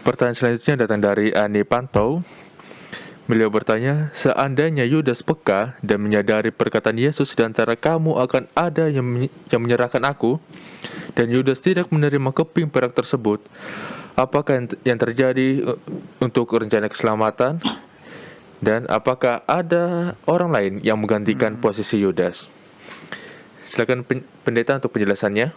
Pertanyaan selanjutnya datang dari Ani Pantau. Beliau bertanya, seandainya Yudas peka dan menyadari perkataan Yesus, di antara kamu akan ada yang menyerahkan aku, dan Yudas tidak menerima keping perak tersebut, apakah yang terjadi untuk rencana keselamatan? Dan apakah ada orang lain yang menggantikan posisi Yudas? Silakan pendeta untuk penjelasannya.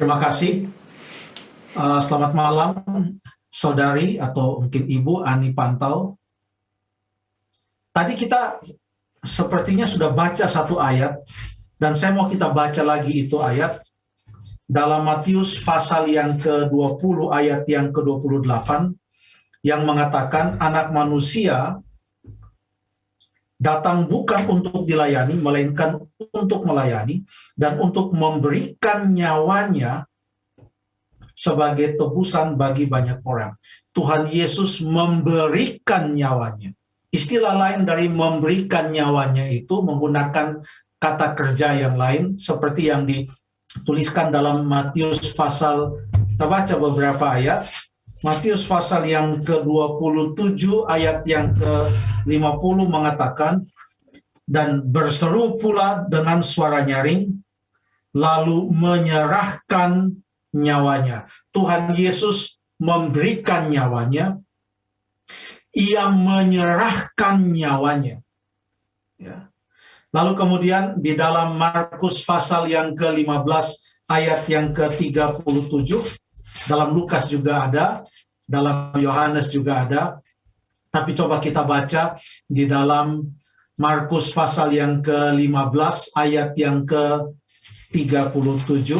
Terima kasih. Selamat malam, saudari atau mungkin Ibu Ani Pantau. Tadi kita sepertinya sudah baca satu ayat, dan saya mau kita baca lagi itu ayat dalam Matius pasal yang ke-20 ayat yang ke-28 yang mengatakan anak manusia datang bukan untuk dilayani, melainkan untuk melayani dan untuk memberikan nyawanya sebagai tebusan bagi banyak orang. Tuhan Yesus memberikan nyawanya. Istilah lain dari memberikan nyawanya itu menggunakan kata kerja yang lain seperti yang dituliskan dalam Matius pasal, kita baca beberapa ayat. Matius pasal yang ke-27 ayat yang ke-50 mengatakan, dan berseru pula dengan suara nyaring, lalu menyerahkan nyawanya. Tuhan Yesus memberikan nyawanya, ia menyerahkan nyawanya. Ya. Lalu kemudian di dalam Markus pasal yang ke-15 ayat yang ke-37, dalam Lukas juga ada, dalam Yohanes juga ada, tapi coba kita baca di dalam Markus pasal yang ke-15 ayat yang ke-37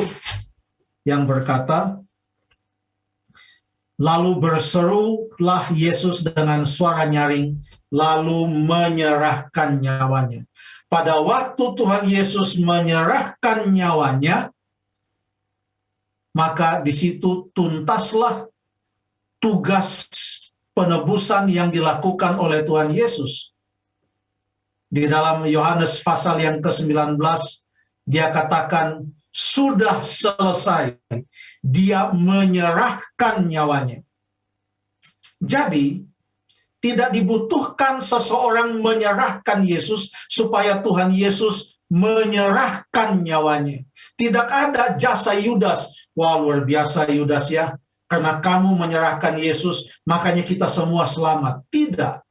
yang berkata, lalu berserulah Yesus dengan suara nyaring, lalu menyerahkan nyawanya. Pada waktu Tuhan Yesus menyerahkan nyawanya, maka di situ tuntaslah tugas penebusan yang dilakukan oleh Tuhan Yesus. Di dalam Yohanes pasal yang ke-19, dia katakan, sudah selesai. Dia menyerahkan nyawanya. Jadi, tidak dibutuhkan seseorang menyerahkan Yesus supaya Tuhan Yesus menyerahkan nyawanya. Tidak ada jasa Yudas. Wah, luar biasa Yudas ya. Karena kamu menyerahkan Yesus, makanya kita semua selamat. Tidak.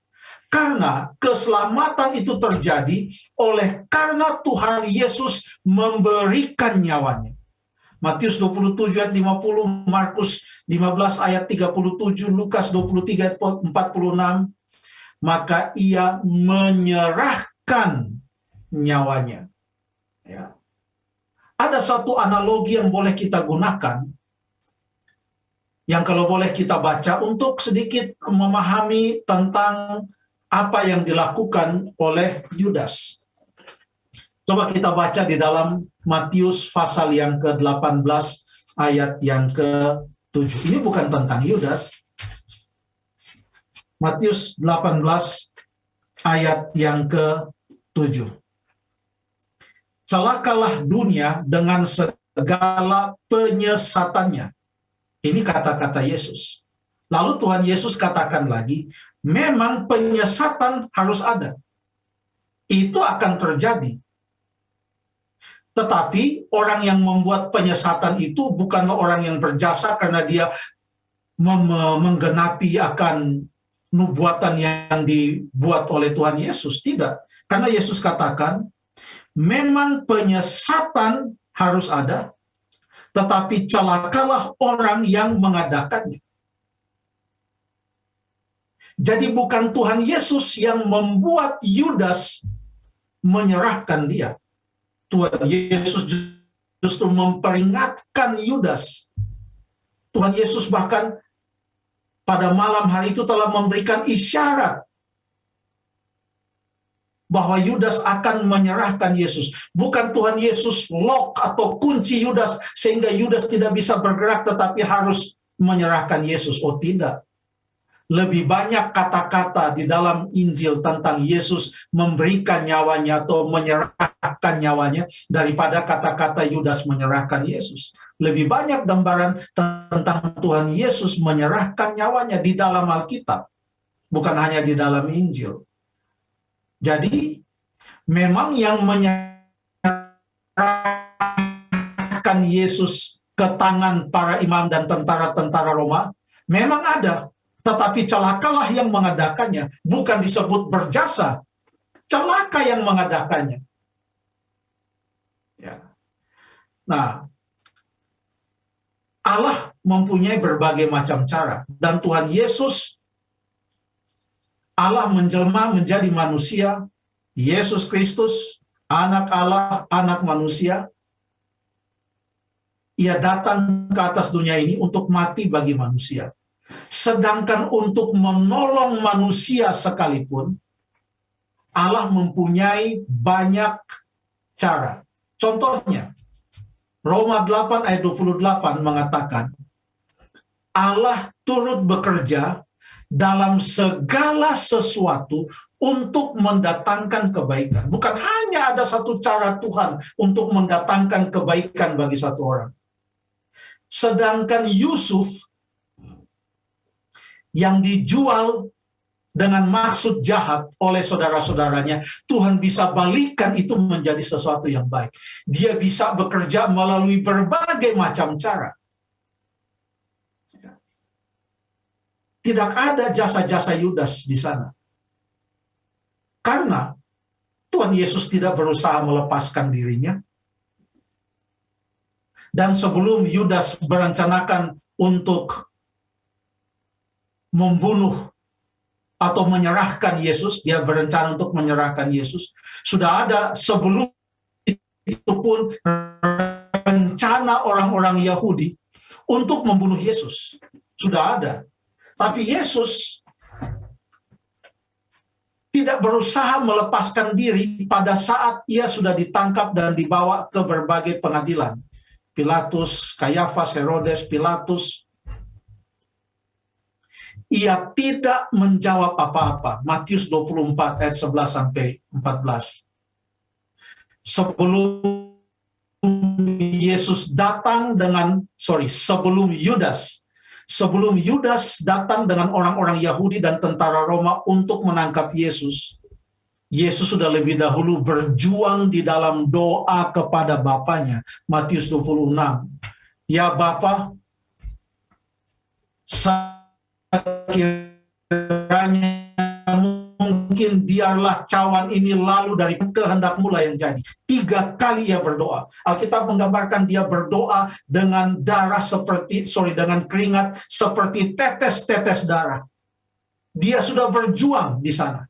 Karena keselamatan itu terjadi karena Tuhan Yesus memberikan nyawanya. Matius 27 ayat 50, Markus 15 ayat 37, Lukas 23 ayat 46. Maka ia menyerahkan nyawanya. Ya. Ada satu analogi yang boleh kita gunakan, yang kalau boleh kita baca untuk sedikit memahami tentang apa yang dilakukan oleh Yudas. Coba kita baca di dalam Matius pasal yang ke-18 ayat yang ke-7. Ini bukan tentang Yudas. Matius 18 ayat yang ke-7. Celakalah dunia dengan segala penyesatannya. Ini kata-kata Yesus. Lalu Tuhan Yesus katakan lagi, memang penyesatan harus ada. Itu akan terjadi. Tetapi orang yang membuat penyesatan itu bukanlah orang yang berjasa karena dia menggenapi akan nubuatan yang dibuat oleh Tuhan Yesus. Tidak. Karena Yesus katakan, memang penyesatan harus ada, tetapi celakalah orang yang mengadakannya. Jadi bukan Tuhan Yesus yang membuat Yudas menyerahkan dia. Tuhan Yesus justru memperingatkan Yudas. Tuhan Yesus bahkan pada malam hari itu telah memberikan isyarat bahwa Yudas akan menyerahkan Yesus. Bukan Tuhan Yesus lock atau kunci Yudas sehingga Yudas tidak bisa bergerak tetapi harus menyerahkan Yesus. Oh tidak. lebih banyak kata-kata di dalam Injil tentang Yesus memberikan nyawanya atau menyerahkan nyawanya daripada kata-kata Yudas menyerahkan Yesus. Lebih banyak gambaran tentang Tuhan Yesus menyerahkan nyawanya di dalam Alkitab, bukan hanya di dalam Injil. Jadi, memang yang menyerahkan Yesus ke tangan para imam dan tentara-tentara Roma, memang ada. Tetapi celakalah yang mengadakannya, bukan disebut berjasa, celaka yang mengadakannya. Ya. Nah, Allah mempunyai berbagai macam cara, dan Tuhan Yesus, Allah menjelma menjadi manusia, Yesus Kristus, anak Allah, anak manusia, Ia datang ke atas dunia ini untuk mati bagi manusia. Sedangkan untuk menolong manusia sekalipun, Allah mempunyai banyak cara. Contohnya, Roma 8 ayat 28 mengatakan, Allah turut bekerja dalam segala sesuatu untuk mendatangkan kebaikan. Bukan hanya ada satu cara Tuhan untuk mendatangkan kebaikan bagi satu orang. Sedangkan Yusuf yang dijual dengan maksud jahat oleh saudara-saudaranya, Tuhan bisa balikan itu menjadi sesuatu yang baik. Dia bisa bekerja melalui berbagai macam cara. Tidak ada jasa-jasa Yudas di sana. Karena Tuhan Yesus tidak berusaha melepaskan dirinya. Dan sebelum Yudas berencanakan untuk membunuh atau menyerahkan Yesus, dia berencana untuk menyerahkan Yesus. Sudah ada sebelum itu pun rencana orang-orang Yahudi untuk membunuh Yesus. Sudah ada. Tapi Yesus tidak berusaha melepaskan diri pada saat ia sudah ditangkap dan dibawa ke berbagai pengadilan. Pilatus, Kayafas, Herodes, Pilatus. Ia tidak menjawab apa-apa. Matius 24 ayat 11 sampai 14. Sebelum Yudas datang dengan orang-orang Yahudi dan tentara Roma untuk menangkap Yesus, Yesus sudah lebih dahulu berjuang di dalam doa kepada Bapanya. Matius 26. Ya Bapa, sekiranya mungkin biarlah cawan ini lalu dari kehendak-Mu lah yang jadi. 3 kali ia berdoa. Alkitab menggambarkan dia berdoa dengan dengan keringat seperti tetes-tetes darah. Dia sudah berjuang di sana.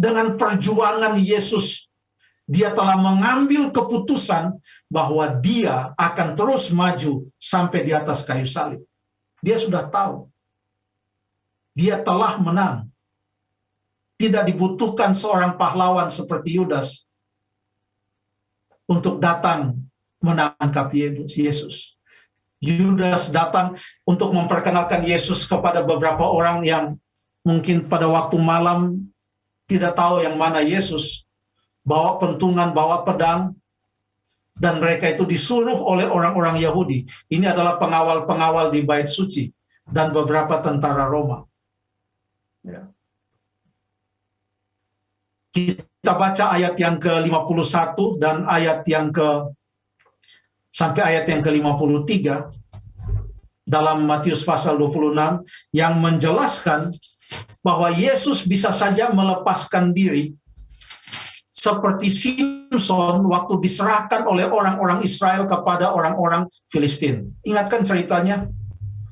Dengan perjuangan Yesus, dia telah mengambil keputusan bahwa dia akan terus maju sampai di atas kayu salib. Dia sudah tahu. Dia telah menang. Tidak dibutuhkan seorang pahlawan seperti Yudas untuk datang menangkap Yesus. Yudas datang untuk memperkenalkan Yesus kepada beberapa orang yang mungkin pada waktu malam tidak tahu yang mana Yesus, bawa pentungan, bawa pedang, dan mereka itu disuruh oleh orang-orang Yahudi. Ini adalah pengawal-pengawal di bait suci dan beberapa tentara Roma. Ya. Kita baca ayat yang ke-51 dan ayat yang sampai ayat yang ke-53 dalam Matius pasal 26 yang menjelaskan bahwa Yesus bisa saja melepaskan diri seperti Simson waktu diserahkan oleh orang-orang Israel kepada orang-orang Filistin. Ingatkan ceritanya,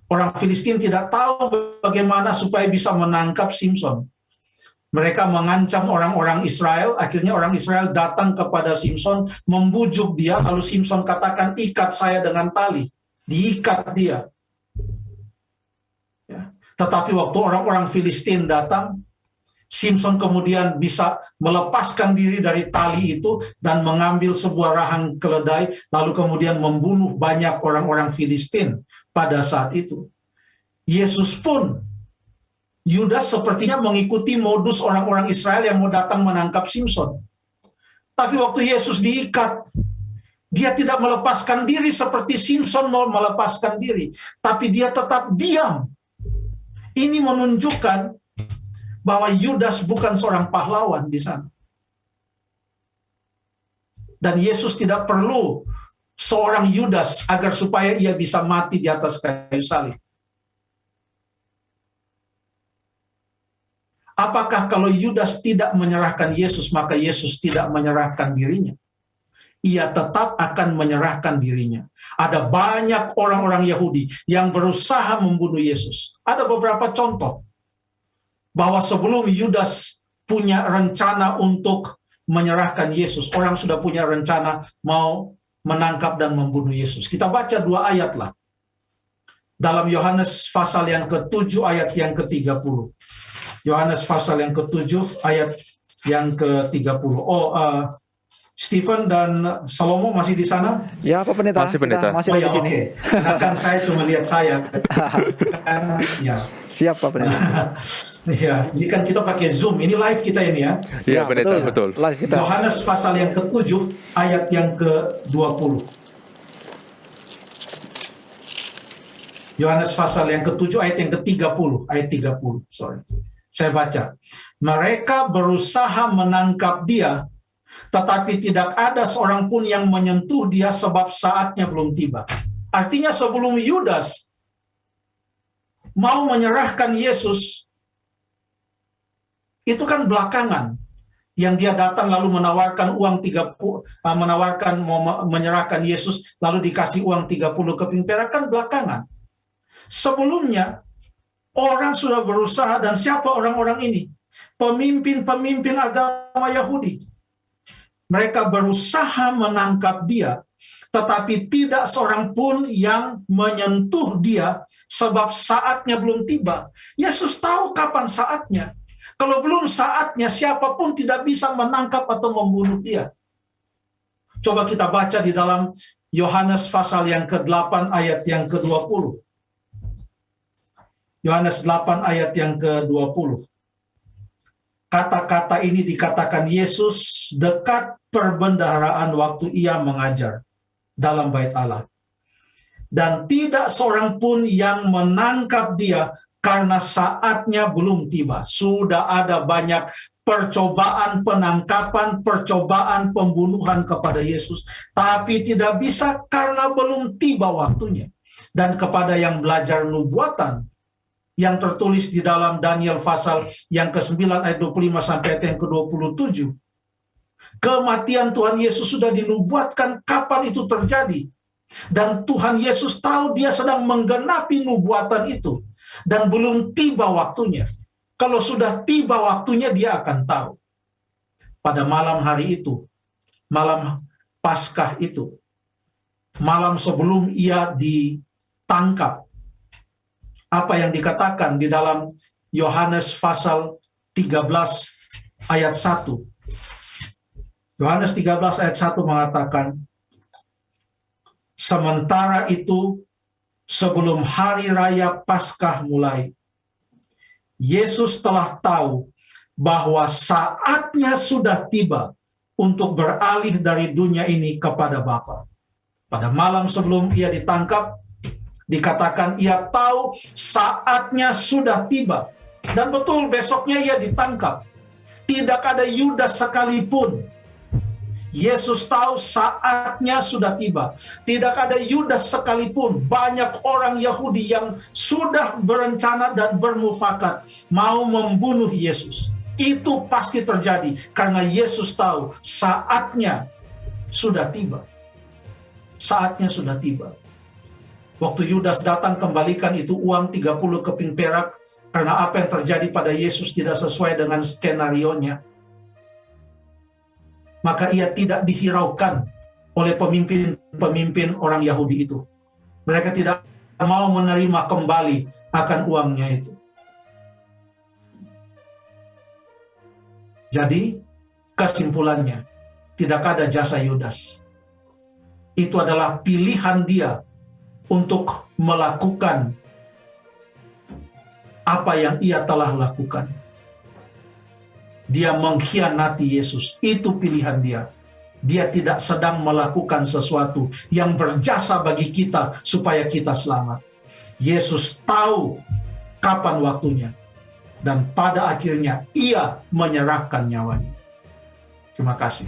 orang Filistin tidak tahu bagaimana supaya bisa menangkap Simson. Mereka mengancam orang-orang Israel, akhirnya orang Israel datang kepada Simson, membujuk dia, lalu Simson katakan, ikat saya dengan tali. Diikat dia. Tetapi waktu orang-orang Filistin datang, Simson kemudian bisa melepaskan diri dari tali itu dan mengambil sebuah rahang keledai, lalu kemudian membunuh banyak orang-orang Filistin pada saat itu. Yesus pun, Yudas sepertinya mengikuti modus orang-orang Israel yang mau datang menangkap Simson. Tapi waktu Yesus diikat, dia tidak melepaskan diri seperti Simson mau melepaskan diri, tapi dia tetap diam. Ini menunjukkan bahwa Yudas bukan seorang pahlawan di sana. Dan Yesus tidak perlu seorang Yudas agar supaya ia bisa mati di atas kayu salib. Apakah kalau Yudas tidak menyerahkan Yesus, maka Yesus tidak menyerahkan dirinya? Ia tetap akan menyerahkan dirinya. Ada banyak orang-orang Yahudi yang berusaha membunuh Yesus. Ada beberapa contoh bahwa sebelum Yudas punya rencana untuk menyerahkan Yesus, orang sudah punya rencana mau menangkap dan membunuh Yesus. Kita baca 2 ayat lah. Dalam Yohanes pasal yang ke-7 ayat yang ke-30. Yohanes pasal yang ke-7 ayat yang ke-30. Stephen dan Salomo masih di sana? Ya, Pak Pendeta. Masih, Pendeta. Masih Oh ada ya, di sini. oke. Kan saya cuma lihat saya. Ya. Siap, Pak Pendeta. Ya, ini kan kita pakai Zoom. Ini live kita ini ya. Iya, Pendeta, betul. Live kita. Yohanes pasal yang ke-7 ayat yang ke-20. Yohanes pasal yang ke-7 ayat yang ke-30. Ayat 30, sorry. Saya baca. Mereka berusaha menangkap dia, tetapi tidak ada seorang pun yang menyentuh dia sebab saatnya belum tiba. Artinya sebelum Yudas mau menyerahkan Yesus, itu kan belakangan yang dia datang lalu menawarkan uang 30, menawarkan mau menyerahkan Yesus lalu dikasih uang 30 keping perak, kan belakangan. Sebelumnya orang sudah berusaha, dan siapa orang-orang ini? Pemimpin-pemimpin agama Yahudi. Mereka berusaha menangkap dia, tetapi tidak seorang pun yang menyentuh dia sebab saatnya belum tiba. Yesus tahu kapan saatnya. Kalau belum saatnya, siapapun tidak bisa menangkap atau membunuh dia. Coba kita baca di dalam Yohanes pasal yang ke-8 ayat yang ke-20. Yohanes 8 ayat yang ke-20. Kata-kata ini dikatakan Yesus dekat perbendaharaan waktu ia mengajar dalam bait Allah. Dan tidak seorang pun yang menangkap dia karena saatnya belum tiba. Sudah ada banyak percobaan penangkapan, percobaan pembunuhan kepada Yesus, tapi tidak bisa karena belum tiba waktunya. Dan kepada yang belajar nubuatan, yang tertulis di dalam Daniel pasal yang ke-9 ayat 25 sampai ayat yang ke-27. Kematian Tuhan Yesus sudah dinubuatkan kapan itu terjadi. Dan Tuhan Yesus tahu dia sedang menggenapi nubuatan itu. Dan belum tiba waktunya. Kalau sudah tiba waktunya, dia akan tahu. Pada malam hari itu, malam Paskah itu, malam sebelum ia ditangkap, apa yang dikatakan di dalam Yohanes pasal 13 ayat 1. Yohanes 13 ayat 1 mengatakan, sementara itu sebelum hari raya Paskah mulai, Yesus telah tahu bahwa saatnya sudah tiba untuk beralih dari dunia ini kepada Bapa. Pada malam sebelum ia ditangkap, dikatakan ia tahu saatnya sudah tiba. Dan betul besoknya ia ditangkap. Tidak ada Yudas sekalipun. Yesus tahu saatnya sudah tiba. Tidak ada Yudas sekalipun. Banyak orang Yahudi yang sudah berencana dan bermufakat mau membunuh Yesus. Itu pasti terjadi karena Yesus tahu saatnya sudah tiba. Saatnya sudah tiba. Waktu Yudas datang, kembalikan itu uang 30 keping perak, karena apa yang terjadi pada Yesus tidak sesuai dengan skenarionya. Maka ia tidak dihiraukan oleh pemimpin-pemimpin orang Yahudi itu. Mereka tidak mau menerima kembali akan uangnya itu. Jadi, kesimpulannya, tidak ada jasa Yudas. Itu adalah pilihan dia untuk melakukan apa yang ia telah lakukan. Dia mengkhianati Yesus, itu pilihan dia. Dia tidak sedang melakukan sesuatu yang berjasa bagi kita supaya kita selamat. Yesus tahu kapan waktunya, dan pada akhirnya ia menyerahkan nyawanya. Terima kasih.